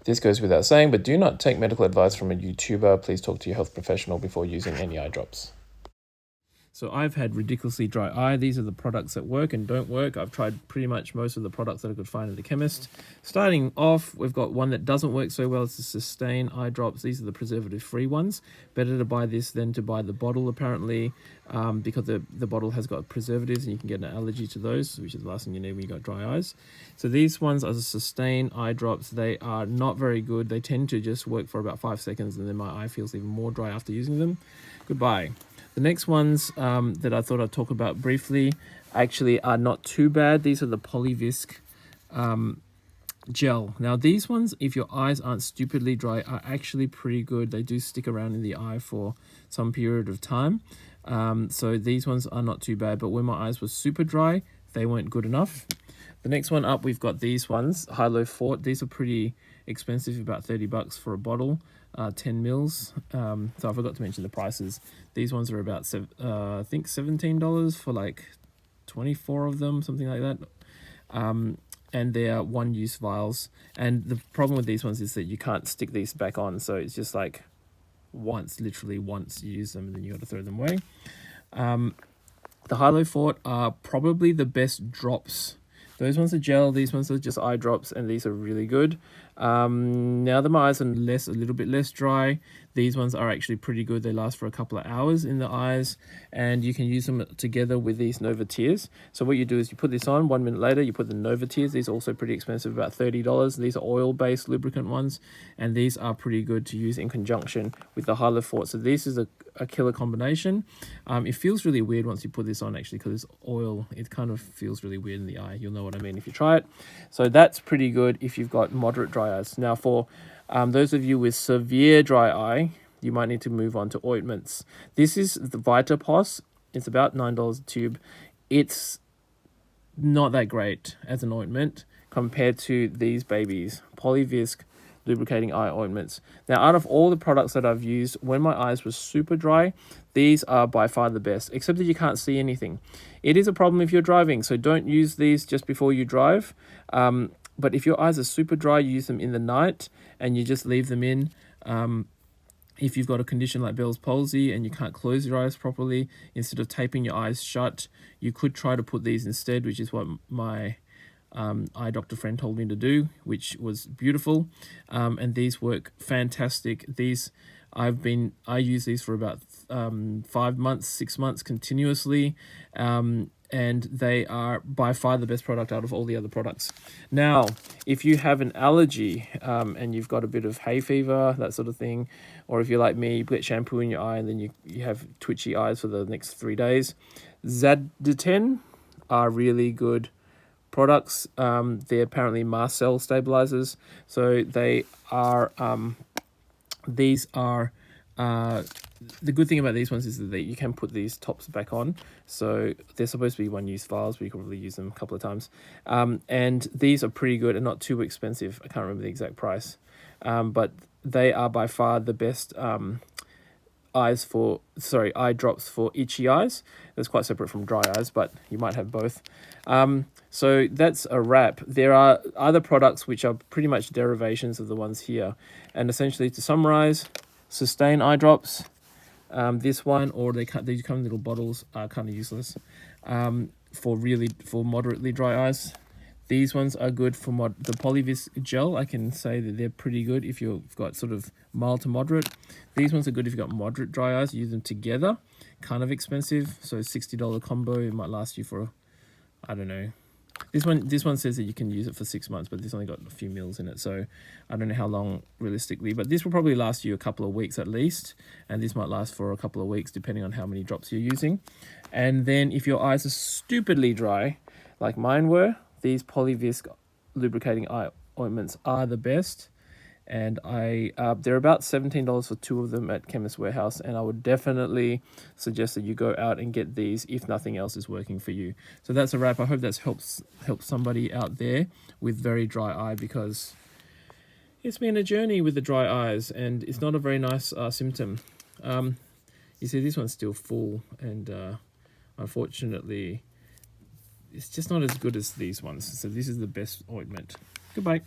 This goes without saying, but do not take medical advice from a YouTuber. Please talk to your health professional before using any eye drops. So I've had ridiculously dry eye. These are the products that work and don't work. I've tried pretty much most of the products that I could find at the chemist. Starting off, we've got one that doesn't work so well. It's the Sustain eye drops. These are the preservative-free ones. Better to buy this than to buy the bottle, apparently, because the bottle has got preservatives and you can get an allergy to those, which is the last thing you need when you've got dry eyes. So these ones are the Sustain eye drops. They are not very good. They tend to just work for about 5 seconds and then my eye feels even more dry after using them. Goodbye. The next ones that I thought I'd talk about briefly actually are not too bad. These are the polyvisc gel. Now these ones, if your eyes aren't stupidly dry, are actually pretty good. They do stick around in the eye for some period of time. So these ones are not too bad, but when my eyes were super dry, they weren't good enough. The next one up, we've got these ones, High-Low Fort. These are pretty expensive, about $30 for a bottle, 10 mils. So I forgot to mention the prices. These ones are about, I think $17 for like 24 of them, something like that. And they are one-use vials. And the problem with these ones is that you can't stick these back on. So it's just like once, literally once you use them, and then you got to throw them away. The High-Low Fort are probably the best drops. Those ones are gel, these ones are just eye drops, and these are really good. Now that my eyes are a little bit less dry, these ones are actually pretty good. They last for a couple of hours in the eyes, and you can use them together with these Nova Tears. So what you do is you put this on, 1 minute later you put the Nova Tears. These are also pretty expensive, about $30. These are oil-based lubricant ones, and these are pretty good to use in conjunction with the High-Low Fort. So this is a killer combination. It feels really weird once you put this on, actually, because it's oil. It kind of feels really weird in the eye. You'll know what I mean if you try it. So that's pretty good if you've got moderate dry eyes. Now for those of you with severe dry eye, you might need to move on to ointments. This is the Vitapos. It's about $9 a tube. It's not that great as an ointment compared to these babies, polyvisc lubricating eye ointments. Now, out of all the products that I've used, when my eyes were super dry, these are by far the best, except that you can't see anything. It is a problem if you're driving, so don't use these just before you drive. But if your eyes are super dry, you use them in the night and you just leave them in. If you've got a condition like Bell's palsy and you can't close your eyes properly, instead of taping your eyes shut, you could try to put these instead, which is what my eye doctor friend told me to do, which was beautiful. And these work fantastic. These I use these for about 5 months, 6 months continuously. And they are by far the best product out of all the other products. Now, if you have an allergy and you've got a bit of hay fever, that sort of thing, or if you're like me, you get shampoo in your eye and then you have twitchy eyes for the next 3 days, Zaditen are really good products. They're apparently mast cell stabilizers. So they are, these are, the good thing about these ones is that you can put these tops back on. So they're supposed to be one-use files, but you can probably use them a couple of times. And these are pretty good and not too expensive. I can't remember the exact price. But they are by far the best eye drops for itchy eyes. That's quite separate from dry eyes, but you might have both. So that's a wrap. There are other products which are pretty much derivations of the ones here. And essentially, to summarize, Sustain eye drops, this one, or these come in little bottles, are kind of useless for moderately dry eyes. These ones are good for the polyvisc gel. I can say that they're pretty good if you've got sort of mild to moderate. These ones are good if you've got moderate dry eyes. Use them together. Kind of expensive, so $60 combo. It might last you for, I don't know. This one says that you can use it for 6 months, but this only got a few mils in it, so I don't know how long realistically. But this will probably last you a couple of weeks at least, and this might last for a couple of weeks depending on how many drops you're using. And then if your eyes are stupidly dry, like mine were, these polyvisc lubricating eye ointments are the best. And they're about $17 for 2 of them at Chemist Warehouse, and I would definitely suggest that you go out and get these if nothing else is working for you. So that's a wrap. I hope that's helped somebody out there with very dry eye, because it's been a journey with the dry eyes, and it's not a very nice symptom. You see, this one's still full, and unfortunately, it's just not as good as these ones. So this is the best ointment. Goodbye.